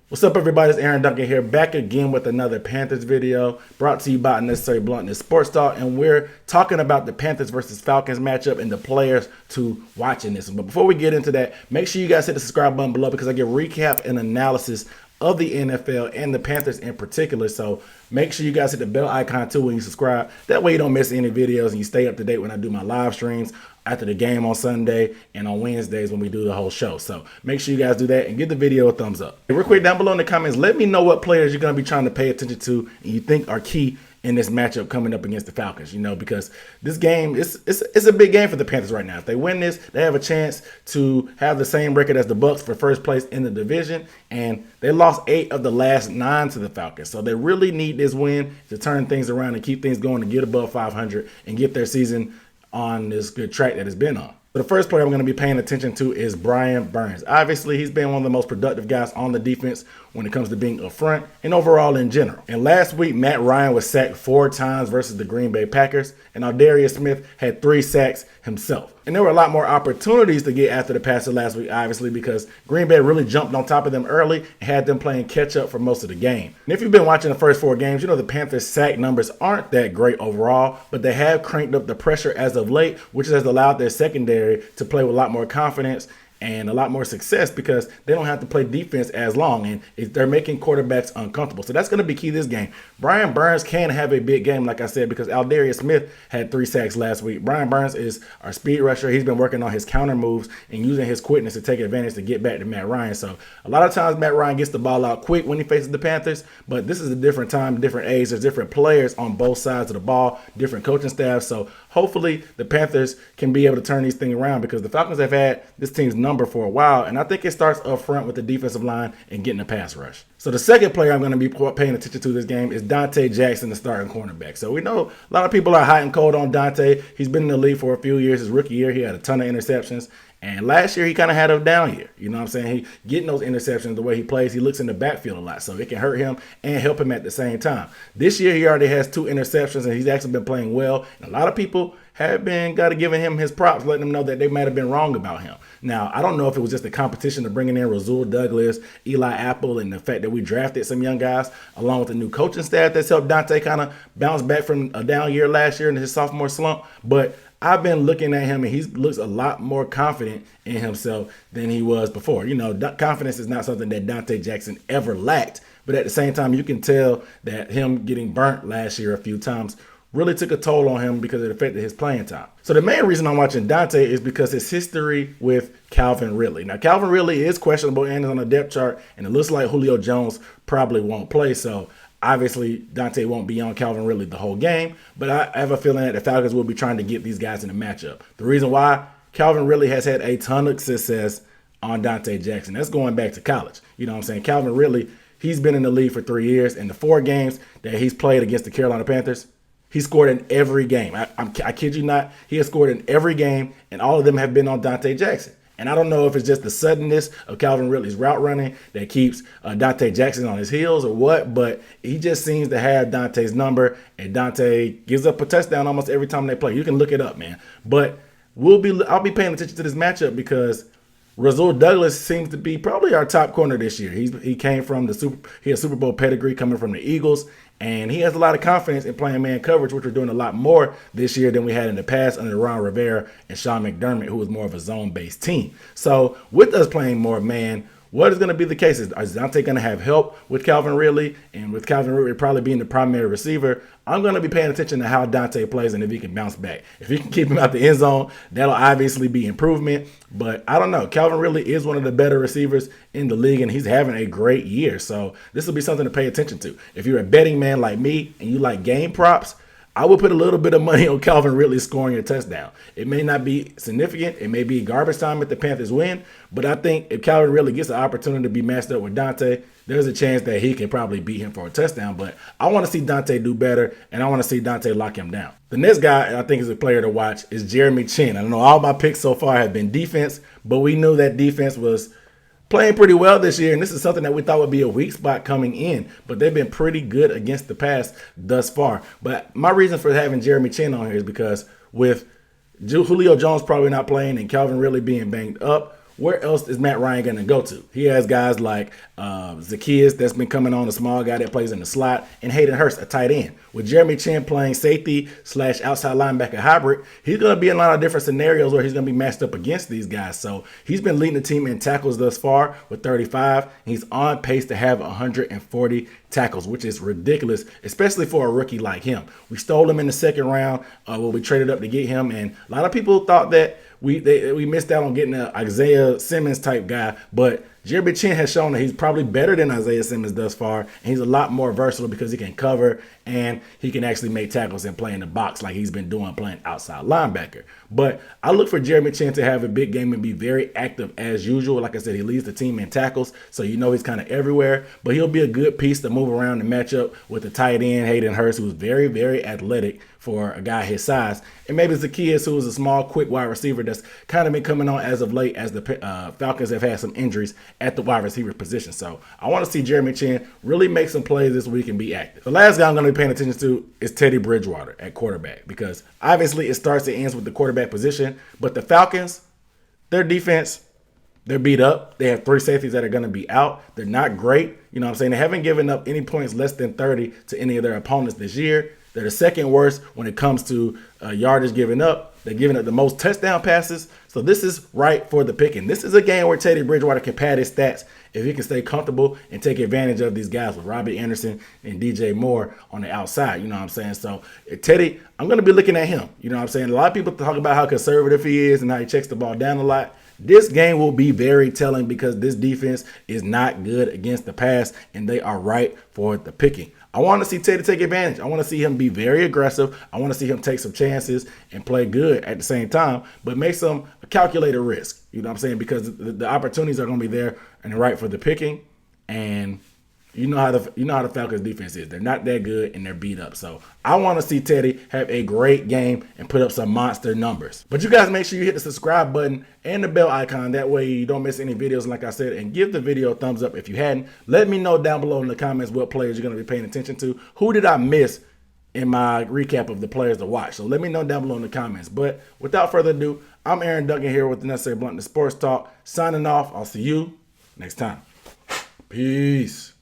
What's up, everybody? It's Aaron Duncan here, back again with another Panthers video brought to you by Unnecessary Bluntness Sports Talk, and we're talking about the Panthers versus Falcons matchup and the players to watch in this one. But before we get into that, make sure you guys hit the subscribe button below because I give recap and analysis of the NFL and the Panthers in particular. So make sure you guys hit the bell icon too when you subscribe. That way you don't miss any videos and you stay up to date when I do my live streams after the game on Sunday and on Wednesdays when we do the whole show. So make sure you guys do that and give the video a thumbs up. Real quick, down below in the comments, let me know what players you're going to be trying to pay attention to and you think are key in this matchup coming up against the Falcons, because this game it's a big game for the Panthers right now. If they win this, they have a chance to have the same record as the Bucs for first place in the division, and they lost 8 of the last 9 to the Falcons. So they really need this win to turn things around and keep things going to get above 500 and get their season on this good track that it's been on. The first player I'm going to be paying attention to is Brian Burns. Obviously, he's been one of the most productive guys on the defense when it comes to being up front and overall in general. And last week, Matt Rhule was sacked 4 times versus the Green Bay Packers, and Aldarius Smith had 3 sacks himself. And there were a lot more opportunities to get after the passer last week, obviously, because Green Bay really jumped on top of them early and had them playing catch up for most of the game. And if you've been watching the first 4 games, the Panthers' sack numbers aren't that great overall, but they have cranked up the pressure as of late, which has allowed their secondary to play with a lot more confidence and a lot more success because they don't have to play defense as long, and they're making quarterbacks uncomfortable. So that's going to be key this game. Brian Burns can have a big game, like I said, because Aldarius Smith had 3 sacks last week. Brian Burns is our speed rusher. He's been working on his counter moves and using his quickness to take advantage to get back to Matt Ryan. So a lot of times Matt Ryan gets the ball out quick when he faces the Panthers, but this is a different time, different age. There's different players on both sides of the ball, different coaching staffs. So hopefully the Panthers can be able to turn these things around because the Falcons have had this team's number for a while, and I think it starts up front with the defensive line and getting a pass rush. So the second player I'm going to be paying attention to this game is Dante Jackson, the starting cornerback. So we know a lot of people are hot and cold on Dante. He's been in the league for a few years. His rookie year, he had a ton of interceptions. And last year, he kind of had a down year. You know what I'm saying? He getting those interceptions, the way he plays, he looks in the backfield a lot. So it can hurt him and help him at the same time. This year, he already has 2 interceptions, and he's actually been playing well. And a lot of people have been giving him his props, letting him know that they might have been wrong about him. Now, I don't know if it was just the competition of bringing in Rasul Douglas, Eli Apple, and the fact that we drafted some young guys, along with the new coaching staff that's helped Dante kind of bounce back from a down year last year in his sophomore slump. But I've been looking at him, and he looks a lot more confident in himself than he was before. Confidence is not something that Dante Jackson ever lacked. But at the same time, you can tell that him getting burnt last year a few times really took a toll on him because it affected his playing time. So the main reason I'm watching Dante is because his history with Calvin Ridley. Now, Calvin Ridley is questionable and is on the depth chart, and it looks like Julio Jones probably won't play. So obviously, Dante won't be on Calvin Ridley the whole game, but I have a feeling that the Falcons will be trying to get these guys in a matchup. The reason why Calvin Ridley has had a ton of success on Dante Jackson, that's going back to college. You know what I'm saying? Calvin Ridley, he's been in the league for 3 years, and the 4 games that he's played against the Carolina Panthers, he scored in every game. I kid you not. He has scored in every game, and all of them have been on Dante Jackson. And I don't know if it's just the suddenness of Calvin Ridley's route running that keeps Dante Jackson on his heels or what, but he just seems to have Dante's number, and Dante gives up a touchdown almost every time they play. You can look it up, man. But I'll be paying attention to this matchup because Rasul Douglas seems to be probably our top corner this year. He came from he has Super Bowl pedigree coming from the Eagles, and he has a lot of confidence in playing man coverage, which we're doing a lot more this year than we had in the past under Ron Rivera and Sean McDermott, who was more of a zone-based team. So with us playing more man, what is going to be the case? Is Dante going to have help with Calvin Ridley? And with Calvin Ridley probably being the primary receiver, I'm going to be paying attention to how Dante plays and if he can bounce back. If he can keep him out the end zone, that'll obviously be improvement. But I don't know. Calvin Ridley is one of the better receivers in the league, and he's having a great year. So this will be something to pay attention to. If you're a betting man like me and you like game props, I would put a little bit of money on Calvin Ridley scoring a touchdown. It may not be significant. It may be garbage time if the Panthers win. But I think if Calvin Ridley gets an opportunity to be matched up with Dante, there's a chance that he can probably beat him for a touchdown. But I want to see Dante do better, and I want to see Dante lock him down. The next guy I think is a player to watch is Jeremy Chinn. I know all my picks so far have been defense, but we knew that defense was playing pretty well this year, and this is something that we thought would be a weak spot coming in, but they've been pretty good against the pass thus far. But my reason for having Jeremy Chinn on here is because with Julio Jones probably not playing and Calvin Ridley being banged up, where else is Matt Ryan going to go to? He has guys like Zacchaeus that's been coming on, a small guy that plays in the slot, and Hayden Hurst, a tight end. With Jeremy Chinn playing safety / outside linebacker hybrid, he's going to be in a lot of different scenarios where he's going to be matched up against these guys. So he's been leading the team in tackles thus far with 35. And he's on pace to have 140 tackles, which is ridiculous, especially for a rookie like him. We stole him in the second round when we traded up to get him, and a lot of people thought that we missed out on getting an Isaiah Simmons type guy, but Jeremy Chinn has shown that he's probably better than Isaiah Simmons thus far, and he's a lot more versatile because he can cover and he can actually make tackles and play in the box like he's been doing playing outside linebacker. But I look for Jeremy Chinn to have a big game and be very active as usual. Like I said, he leads the team in tackles, so you know he's kind of everywhere, but he'll be a good piece to move around and match up with the tight end, Hayden Hurst, who's very, very athletic for a guy his size, and maybe Zacchaeus, who is a small, quick wide receiver that's kind of been coming on as of late as the Falcons have had some injuries at the wide receiver position. So I want to see Jeremy Chinn really make some plays this week and be active. The last guy I'm going to be paying attention to is Teddy Bridgewater at quarterback, because obviously it starts and ends with the quarterback position, but the Falcons, their defense, they're beat up. They have 3 safeties that are going to be out. They're not great. You know what I'm saying? They haven't given up any points less than 30 to any of their opponents this year. They're the second worst when it comes to yardage given up. They're giving up the most touchdown passes. So this is right for the picking. This is a game where Teddy Bridgewater can pad his stats if he can stay comfortable and take advantage of these guys with Robbie Anderson and DJ Moore on the outside. You know what I'm saying? So Teddy, I'm going to be looking at him. You know what I'm saying? A lot of people talk about how conservative he is and how he checks the ball down a lot. This game will be very telling because this defense is not good against the pass, and they are right for the picking. I want to see Teddy take advantage. I want to see him be very aggressive. I want to see him take some chances and play good at the same time, but make some calculated risk. You know what I'm saying? Because the opportunities are going to be there and they're right for the picking. And you know how the Falcons defense is. They're not that good and they're beat up. So I want to see Teddy have a great game and put up some monster numbers. But you guys make sure you hit the subscribe button and the bell icon. That way you don't miss any videos, like I said, and give the video a thumbs up if you hadn't. Let me know down below in the comments what players you're going to be paying attention to. Who did I miss in my recap of the players to watch? So let me know down below in the comments. But without further ado, I'm Aaron Duncan here with the Necessary Bluntness Sports Talk. Signing off. I'll see you next time. Peace.